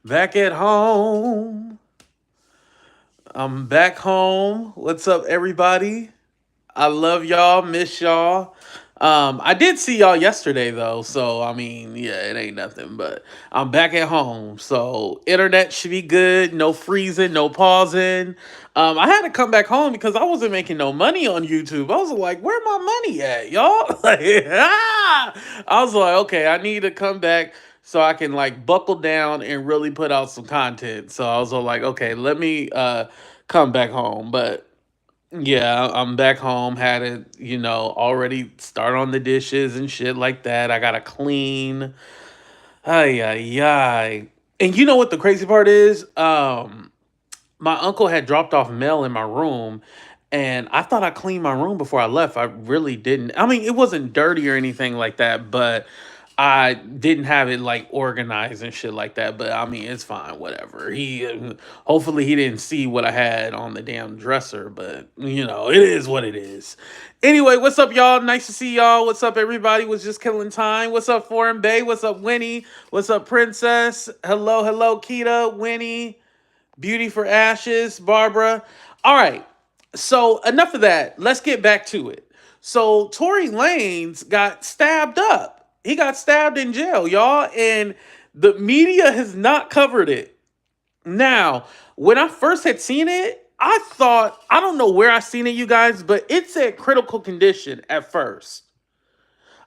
Back at home. I'm back home. What's up, everybody? I love y'all. Miss y'all. I did see y'all yesterday though, so I mean, yeah, it ain't nothing. But I'm back at home, so internet should be good. No freezing, no pausing. I had to come back home because I wasn't making no money on YouTube. I was like, "Where my money at, y'all?" Like, I was like, "Okay, I need to come back so I can like buckle down and really put out some content." So I was all like, "Okay, let me come back home." But yeah, I'm back home. Had to, already start on the dishes and shit like that. I gotta clean. Ay, ay, ay. And you know what the crazy part is? My uncle had dropped off mail in my room, and I thought I cleaned my room before I left. I really didn't. I mean, it wasn't dirty or anything like that, but I didn't have it like organized and shit like that. But I mean, it's fine, whatever. Hopefully he didn't see what I had on the damn dresser, but it is what it is. Anyway, what's up, y'all? Nice to see y'all. What's up, everybody? Was just killing time. What's up, Foreign Bay? What's up, Winnie? What's up, Princess? Hello, hello, Kita, Winnie. Beauty for Ashes, Barbara. All right. So enough of that. Let's get back to it. So Tory Lanez got stabbed up. He got stabbed in jail, y'all, and the media has not covered it. Now, when I first had seen it, I thought, I don't know where I seen it, you guys, but it said critical condition at first.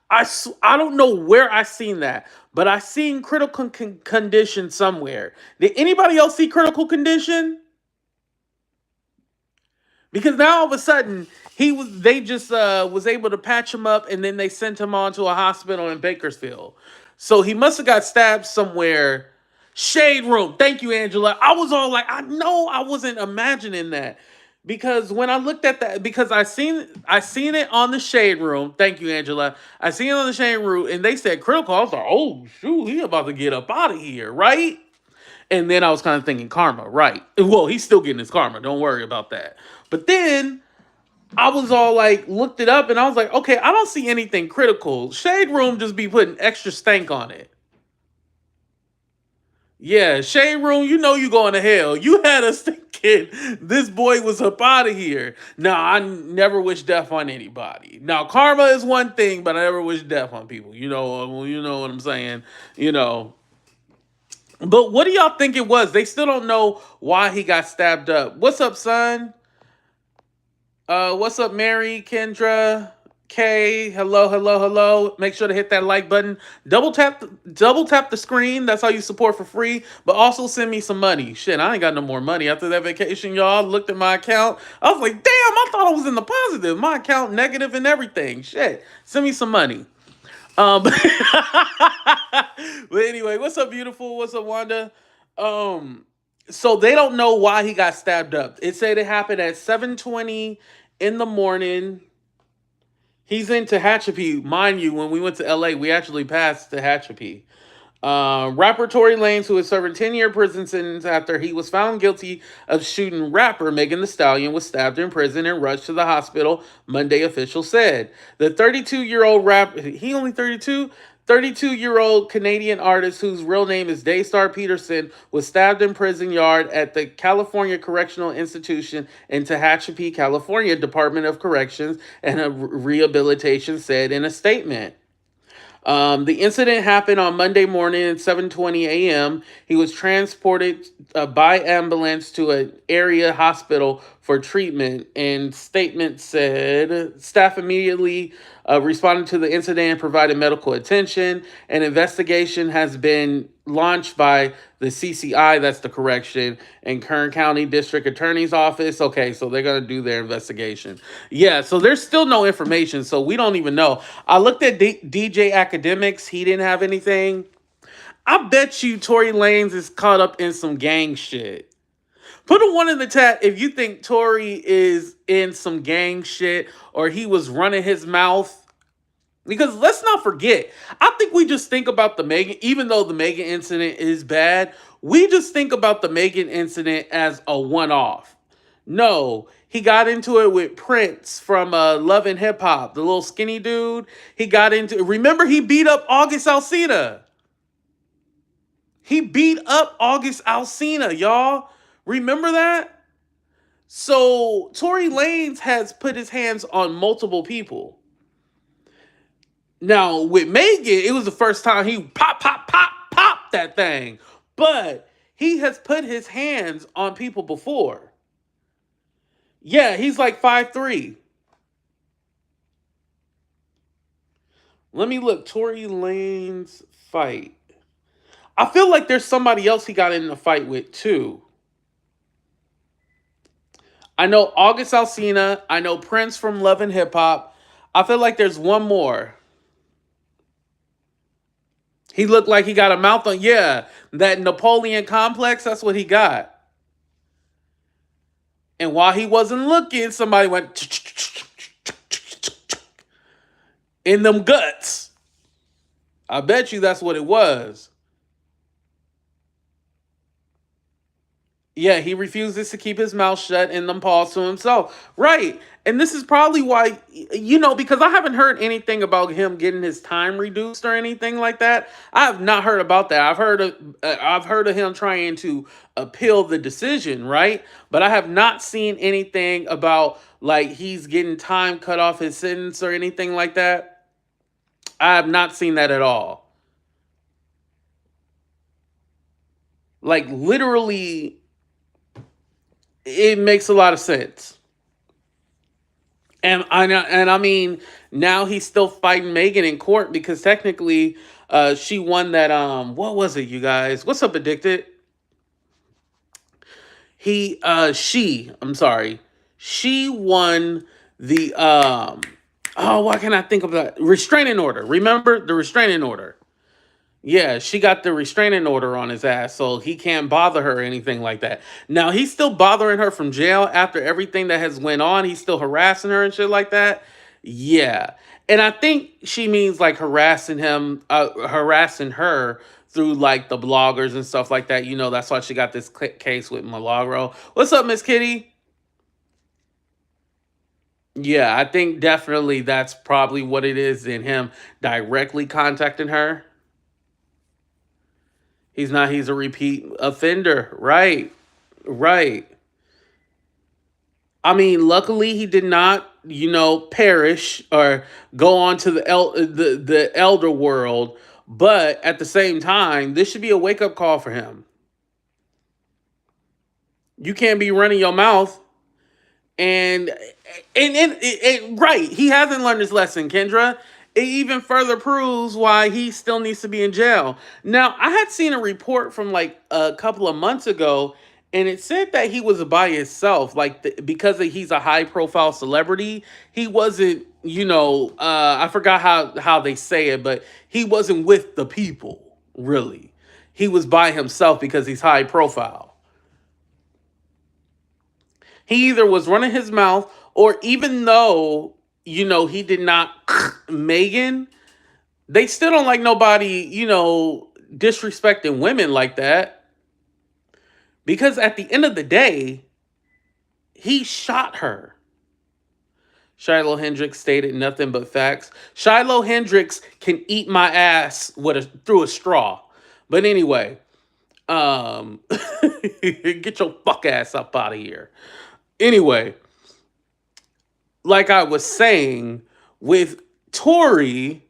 I don't know where I seen that, but I seen critical condition somewhere. Did anybody else see critical condition? Because now all of a sudden they just was able to patch him up, and then they sent him on to a hospital in Bakersfield. So he must have got stabbed somewhere. Shade room. Thank you, Angela. I was all like, I know I wasn't imagining that. Because when I looked at that, because I seen it on the shade room. Thank you, Angela. I seen it on the shade room, and they said critical. I was like, oh shoot, he about to get up out of here, right? And then I was kind of thinking karma, right? Well, he's still getting his karma. Don't worry about that. But then I was all like, looked it up, and I was like, okay, I don't see anything critical. Shade Room just be putting extra stank on it. Yeah, Shade Room, you know you going to hell. You had us thinking this boy was up out of here. Now, I never wish death on anybody. Now, karma is one thing, but I never wish death on people. You know what I'm saying. You know, But what do y'all think it was? They still don't know why he got stabbed up. What's up, son? What's up, Mary, Kendra, Kay? Hello, hello, hello. Make sure to hit that like button. Double tap the screen. That's how you support for free. But also send me some money. Shit, I ain't got no more money after that vacation, y'all. Looked at my account. I was like, damn, I thought I was in the positive. My account negative and everything. Shit, send me some money. But anyway, what's up, beautiful? What's up, Wanda? Um, so they don't know why he got stabbed up. It said it happened at 7:20 in the morning. He's in Tehachapi, mind you. When we went to LA, we actually passed Tehachapi. Rapper Tory Lanez, who is serving 10-year prison sentence after he was found guilty of shooting rapper Megan Thee Stallion, was stabbed in prison and rushed to the hospital, Monday officials said. The 32-year-old rapper, he only 32? 32-year-old Canadian artist whose real name is Daystar Peterson was stabbed in prison yard at the California Correctional Institution in Tehachapi, California Department of Corrections and Rehabilitation said in a statement. The incident happened on Monday morning at 7:20 a.m. He was transported by ambulance to an area hospital for treatment. And statement said staff immediately responded to the incident and provided medical attention. An investigation has been launched by the CCI, that's the correction, and Kern County District Attorney's Office. Okay, so they're going to do their investigation. Yeah, so there's still no information, so we don't even know. I looked at DJ Academics. He didn't have anything. I bet you Tory Lanez is caught up in some gang shit. Put a one in the chat if you think Tory is in some gang shit or he was running his mouth. Because let's not forget, I think we just think about the Megan, even though the Megan incident is bad, we just think about the Megan incident as a one off. No, he got into it with Prince from Love and Hip Hop, the little skinny dude. He got into, remember he beat up August Alsina. He beat up August Alsina, y'all. Remember that? So Tory Lanez has put his hands on multiple people. Now with Megan, it was the first time he pop that thing. But he has put his hands on people before. Yeah, he's like 5'3". Let me look. Tory Lanez fight. I feel like there's somebody else he got in a fight with too. I know August Alsina. I know Prince from Love and Hip Hop. I feel like there's one more. He looked like he got a mouth on. Yeah, that Napoleon complex. That's what he got. And while he wasn't looking, somebody went in them guts. I bet you that's what it was. Yeah, he refuses to keep his mouth shut and them paws to himself. Right. And this is probably why, because I haven't heard anything about him getting his time reduced or anything like that. I have not heard about that. I've heard of him trying to appeal the decision, right? But I have not seen anything about like he's getting time cut off his sentence or anything like that. I have not seen that at all. Like literally, it makes a lot of sense. And I mean, now he's still fighting Megan in court because technically, she won that. What was it, you guys? What's up, addicted? I'm sorry, she won the Oh, why can I think of that restraining order? Remember the restraining order? Yeah, she got the restraining order on his ass, so he can't bother her or anything like that. Now he's still bothering her from jail after everything that has went on. He's still harassing her and shit like that. Yeah, and I think she means like harassing her through like the bloggers and stuff like that. That's why she got this case with Milagro. What's up, Miss Kitty? Yeah, I think definitely that's probably what it is in him directly contacting her. He's a repeat offender. Right. Right. I mean, luckily he did not, perish or go on to the elder world, but at the same time, this should be a wake-up call for him. You can't be running your mouth and right, he hasn't learned his lesson, Kendra. It even further proves why he still needs to be in jail. Now, I had seen a report from like a couple of months ago, and it said that he was by himself, like because he's a high-profile celebrity. He wasn't, I forgot how they say it, but he wasn't with the people really. He was by himself because he's high profile. He either was running his mouth, or even though, he did not Megan, they still don't like nobody, disrespecting women like that. Because at the end of the day, he shot her. Shiloh Hendrix stated nothing but facts. Shiloh Hendrix can eat my ass through a straw. But anyway, get your fuck ass up out of here. Anyway, like I was saying, with Tory,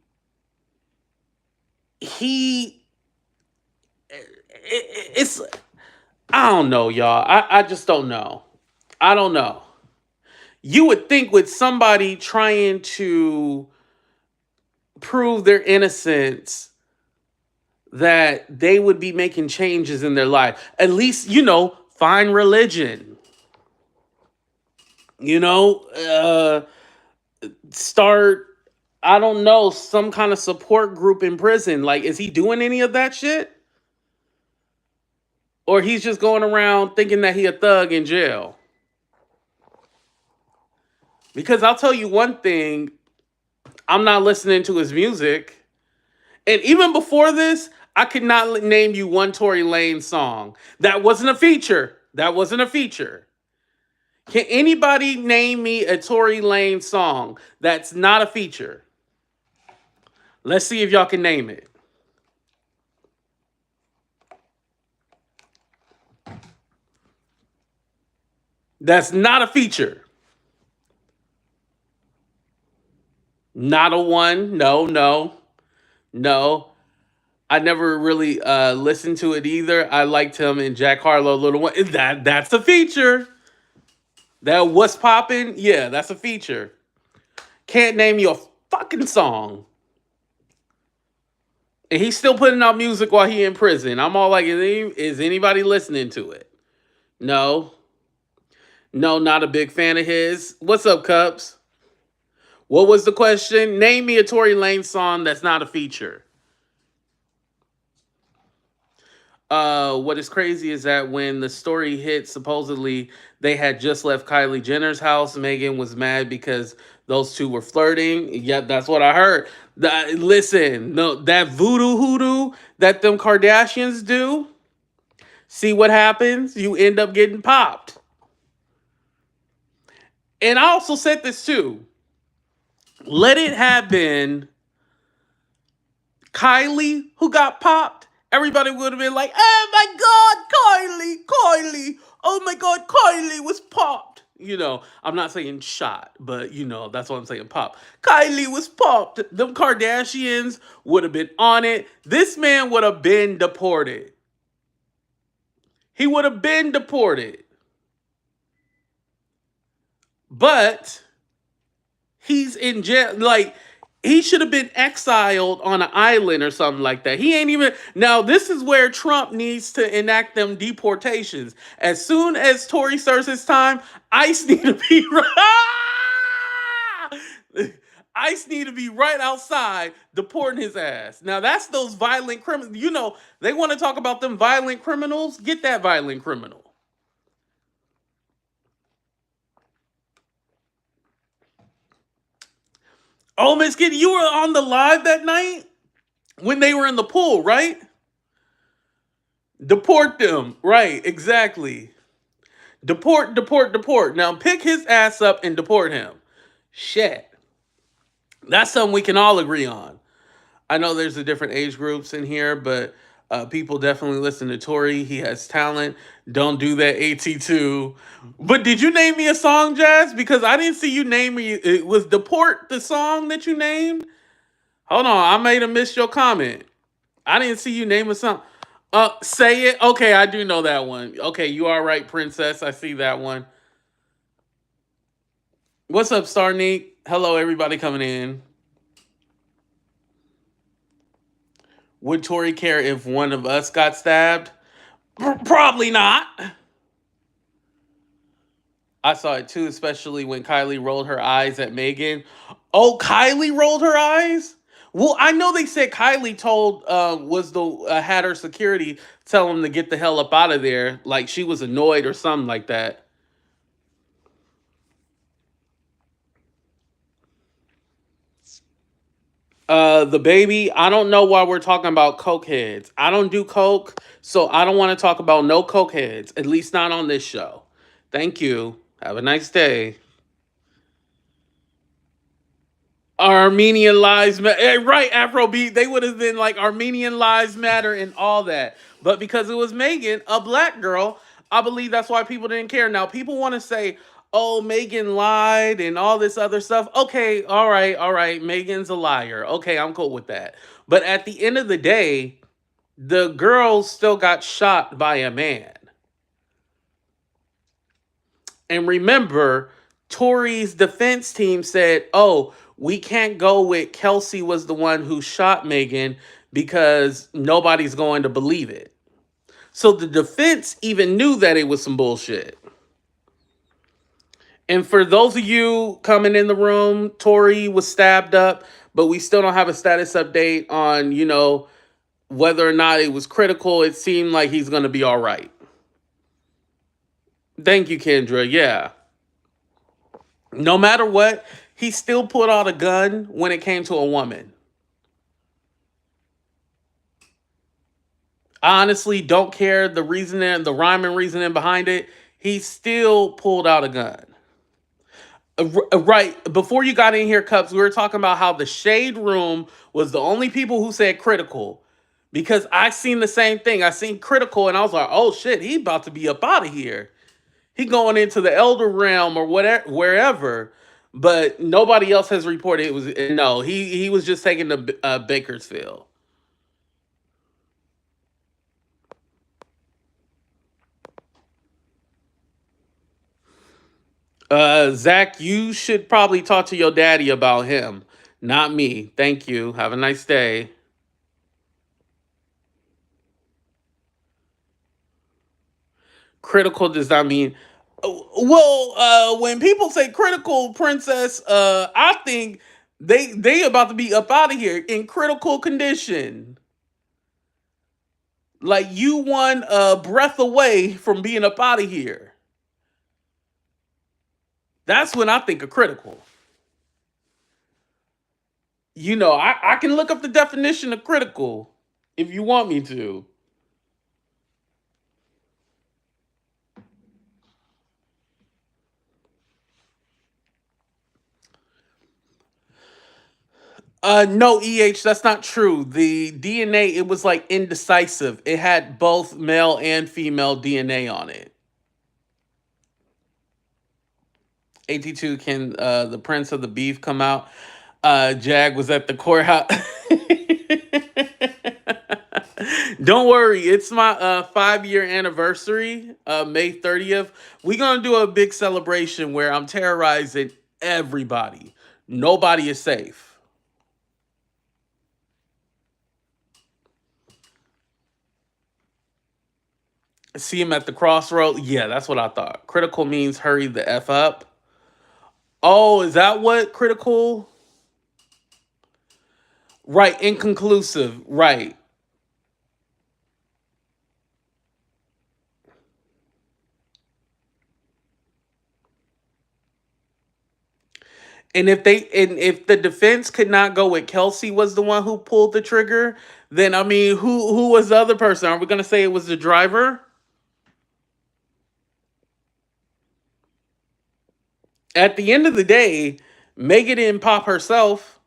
it's I don't know, y'all. I just don't know. I don't know. You would think with somebody trying to prove their innocence that they would be making changes in their life. At least, find religion. Start, I don't know, some kind of support group in prison. Like, is he doing any of that shit? Or he's just going around thinking that he a thug in jail? Because I'll tell you one thing, I'm not listening to his music. And even before this, I could not name you one Tory Lanez song. That wasn't a feature. That wasn't a feature. Can anybody name me a Tory Lanez song that's not a feature? Let's see if y'all can name it. That's not a feature. Not a one. No, no, no. I never really listened to it either. I liked him in Jack Harlow, Little One. That's a feature. That what's popping? Yeah, that's a feature. Can't name you a fucking song. And he's still putting out music while he in prison. I'm all like, is anybody listening to it? No. No, not a big fan of his. What's up, Cups? What was the question? Name me a Tory Lanez song that's not a feature. What is crazy is that when the story hit, supposedly they had just left Kylie Jenner's house. Megan was mad because those two were flirting. Yep, that's what I heard. Listen, no, that voodoo hoodoo that them Kardashians do. See what happens? You end up getting popped. And I also said this too. Let it have been Kylie who got popped. Everybody would have been like, oh my God, Kylie. Oh my God, Kylie was popped. I'm not saying shot, but that's what I'm saying, pop. Kylie was popped. Them Kardashians would have been on it. This man would have been deported. He would have been deported. But he's in jail. Like, he should have been exiled on an island or something like that. He ain't even. Now, this is where Trump needs to enact them deportations. As soon as Tory serves his time, ICE need to be ICE need to be right outside deporting his ass. Now, that's those violent criminals. They want to talk about them violent criminals. Get that violent criminal. Oh, Miss Kitty, you were on the live that night when they were in the pool, right? Deport them. Right, exactly. Deport, deport, deport. Now pick his ass up and deport him. Shit. That's something we can all agree on. I know there's the different age groups in here, but people definitely listen to Tory. He has talent. Don't do that AT2. But did you name me a song, Jazz? Because I didn't see you name me. It was Deport the song that you named? Hold on, I made a miss your comment. I didn't see you name a song. Say it. Okay, I do know that one. Okay, you are right, Princess. I see that one. What's up, Starneek? Hello, everybody coming in. Would Tory care if one of us got stabbed? Probably not. I saw it too, especially when Kylie rolled her eyes at Megan. Oh, Kylie rolled her eyes? Well, I know they said Kylie told had her security tell him to get the hell up out of there, like she was annoyed or something like that. The baby, I don't know why we're talking about coke heads. I don't do coke, so I don't want to talk about no coke heads, at least not on this show. Thank you. Have a nice day. Armenian lives matter. Right, Afrobeat. They would have been like Armenian lives matter and all that. But because it was Megan, a black girl, I believe that's why people didn't care. Now, people want to say, oh, Megan lied and all this other stuff. Okay, all right, all right. Megan's a liar. Okay, I'm cool with that. But at the end of the day, the girl still got shot by a man. And remember, Tory's defense team said, oh, we can't go with Kelsey was the one who shot Megan because nobody's going to believe it. So the defense even knew that it was some bullshit. And for those of you coming in the room, Tory was stabbed up, but we still don't have a status update on, whether or not it was critical. It seemed like he's going to be all right. Thank you, Kendra. Yeah. No matter what, he still pulled out a gun when it came to a woman. I honestly don't care the reasoning, the rhyme and reasoning behind it. He still pulled out a gun. Right. Before you got in here, Cups, we were talking about how the Shade Room was the only people who said critical. Because I seen the same thing. I seen critical and I was like, oh shit, he about to be up out of here. He going into the elder realm or whatever, wherever. But nobody else has reported it was no. He was just taken to Bakersfield. Zach, you should probably talk to your daddy about him, not me. Thank you. Have a nice day. Critical does not mean. Well, when people say critical, princess, I think they about to be up out of here in critical condition. Like you one breath away from being up out of here. That's when I think of critical. I can look up the definition of critical if you want me to. No, that's not true. The DNA, it was like indecisive. It had both male and female DNA on it. 82, can the Prince of the Beef come out? Jag was at the courthouse. Don't worry, it's my 5-year anniversary, May 30th. We're gonna do a big celebration where I'm terrorizing everybody. Nobody is safe. See him at the crossroad. Yeah, that's what I thought. Critical means hurry the F up. Oh, is that what critical? Right, inconclusive. Right. And if the defense could not go with Kelsey was the one who pulled the trigger, then I mean, who was the other person? Are we gonna say it was the driver? At the end of the day, Megan didn't pop herself.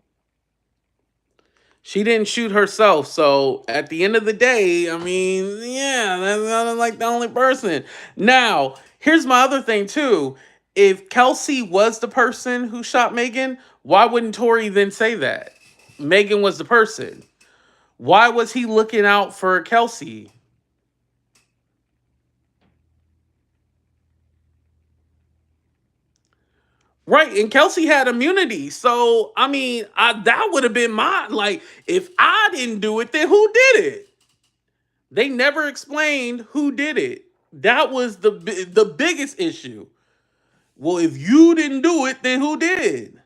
She didn't shoot herself. So at the end of the day, I mean, yeah, that's not like the only person. Now, here's my other thing too. If Kelsey was the person who shot Megan, why wouldn't Tory then say that? Megan was the person. Why was he looking out for Kelsey? Right, and Kelsey had immunity. So, I mean, that would have been my like if I didn't do it, then who did it? They never explained who did it. That was the biggest issue. Well, if you didn't do it, then who did?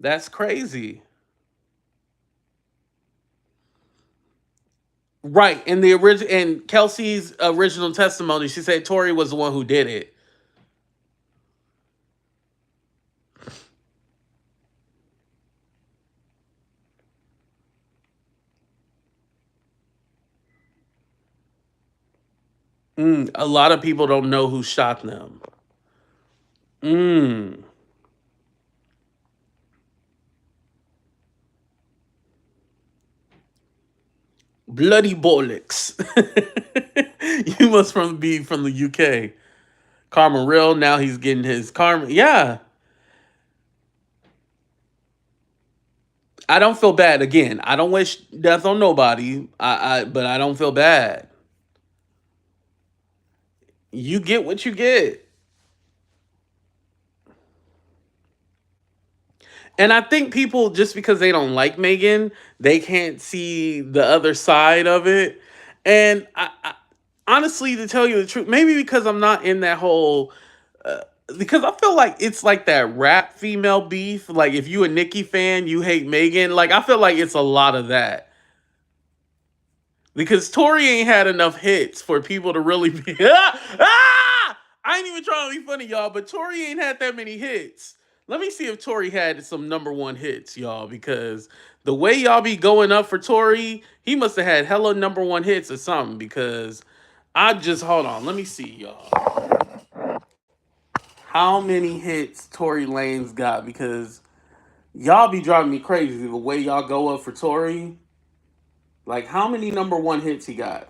That's crazy. Right, in the original and Kelsey's original testimony, she said Tori was the one who did it. A lot of people don't know who shot them. Mm. Bloody bollocks. You must be from the UK. Karma real. Now he's getting his karma. Yeah. I don't feel bad. Again, I don't wish death on nobody. But I don't feel bad. You get what you get. And I think people, just because they don't like Megan, they can't see the other side of it. And honestly, to tell you the truth, maybe because I'm not in that whole. Because I feel like it's like that rap female beef. Like if you a Nicki fan, you hate Megan. Like I feel like it's a lot of that. Because Tory ain't had enough hits for people to really be. I ain't even trying to be funny, y'all, but Tory ain't had that many hits. Let me see if Tory had some number one hits, y'all, because the way y'all be going up for Tory, he must have had hella number one hits or something. Because I just hold on, let me see, y'all, how many hits Tory Lanez got, because y'all be driving me crazy the way y'all go up for Tory. Like, how many number one hits he got?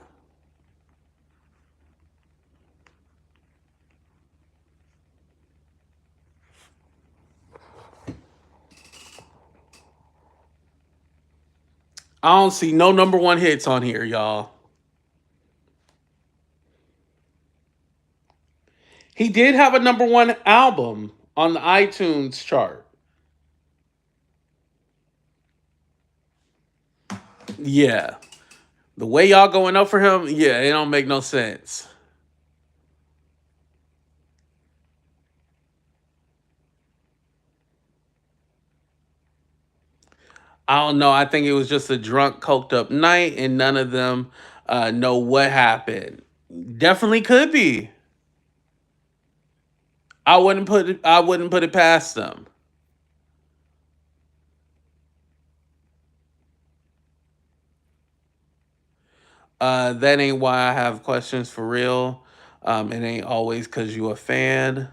I don't see no number one hits on here, y'all. He did have a number one album on the iTunes chart. Yeah. The way y'all going up for him, yeah, it don't make no sense. I don't know. I think it was just a drunk, coked up night, and none of them know what happened. Definitely could be. I wouldn't put it past them. That ain't why I have questions for real. It ain't always cause you a fan.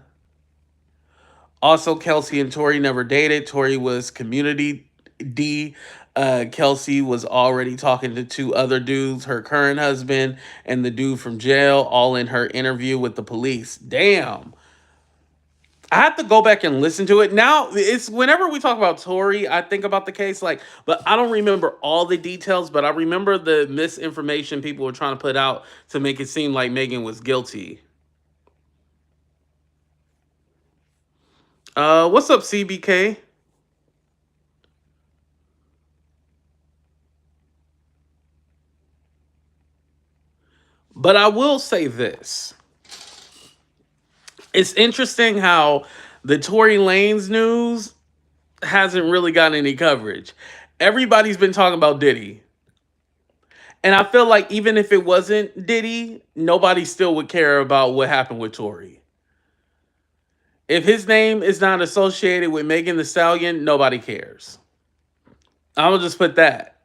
Also, Kelsey and Tori never dated. Tori was community D. Kelsey was already talking to two other dudes, her current husband and the dude from jail, all in her interview with the police. Damn. I have to go back and listen to it. Now, it's whenever we talk about Tori, I think about the case, like, but I don't remember all the details, but I remember the misinformation people were trying to put out to make it seem like Megan was guilty. What's up, CBK? But I will say this. It's interesting how the Tory Lanez news hasn't really gotten any coverage. Everybody's been talking about Diddy. And I feel like even if it wasn't Diddy, nobody still would care about what happened with Tory. If his name is not associated with Megan the Stallion, nobody cares. I'm gonna just put that.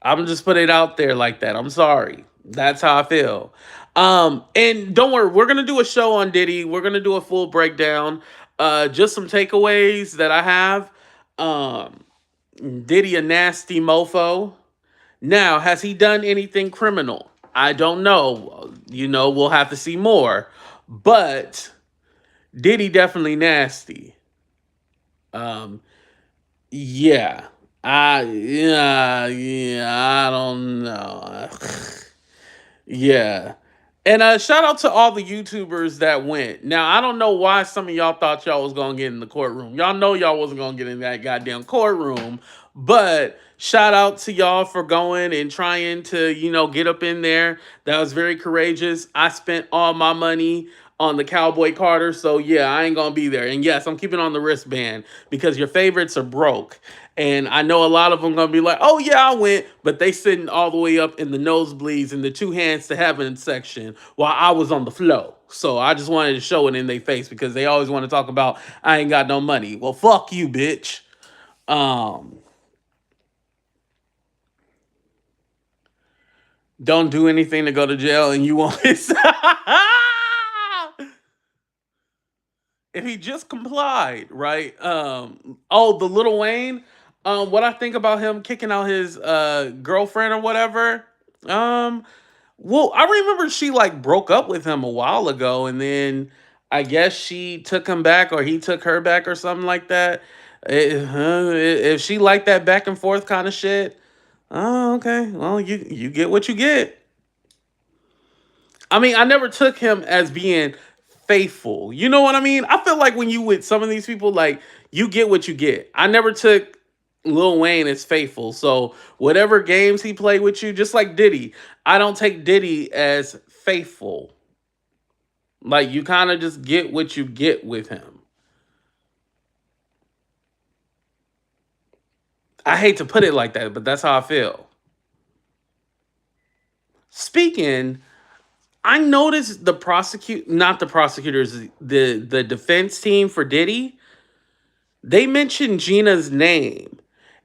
I'm gonna just put it out there like that. I'm sorry. That's how I feel. And don't worry, we're gonna do a show on Diddy. We're gonna do a full breakdown. Just some takeaways that I have. Um, Diddy a nasty mofo. Now, has he done anything criminal? I don't know. We'll have to see more. But Diddy definitely nasty. Um, yeah. I don't know. Yeah. And shout out to all the YouTubers that went. Now I don't know why some of y'all thought y'all was gonna get in the courtroom. Y'all know y'all wasn't gonna get in that goddamn courtroom. But shout out to y'all for going and trying to, get up in there. That was very courageous. I spent all my money on the Cowboy Carter, so yeah, I ain't gonna be there. And yes, I'm keeping on the wristband because your favorites are broke. And I know a lot of them gonna be like, "Oh yeah, I went," but they sitting all the way up in the nosebleeds in the two hands to heaven section while I was on the flow. So I just wanted to show it in their face because they always want to talk about I ain't got no money. Well, fuck you, bitch. Um, don't do anything to go to jail, and you won't. If he just complied, right? Oh, the Little Wayne. What I think about him kicking out his girlfriend or whatever. Um, well, I remember she like broke up with him a while ago, and then I guess she took him back, or he took her back, or something like that. If she liked that back and forth kind of shit, oh, okay. Well, you get what you get. I mean, I never took him as being faithful. You know what I mean? I feel like when you with some of these people, like you get what you get. I never took Lil Wayne as faithful. So whatever games he played with you, just like Diddy, I don't take Diddy as faithful. Like you kind of just get what you get with him. I hate to put it like that, but that's how I feel. Speaking, I noticed not the prosecutors, the defense team for Diddy, they mentioned Gina's name.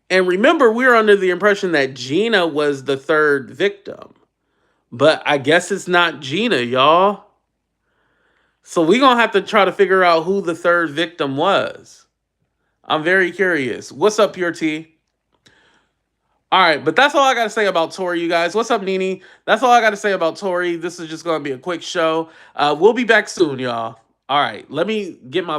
And remember, we were under the impression that Gina was the third victim. But I guess it's not Gina, y'all. So we're going to have to try to figure out who the third victim was. I'm very curious. What's up, Pure T? All right, but that's all I got to say about Tory, you guys. What's up, Nene? That's all I got to say about Tory. This is just going to be a quick show. We'll be back soon, y'all. All right, let me get my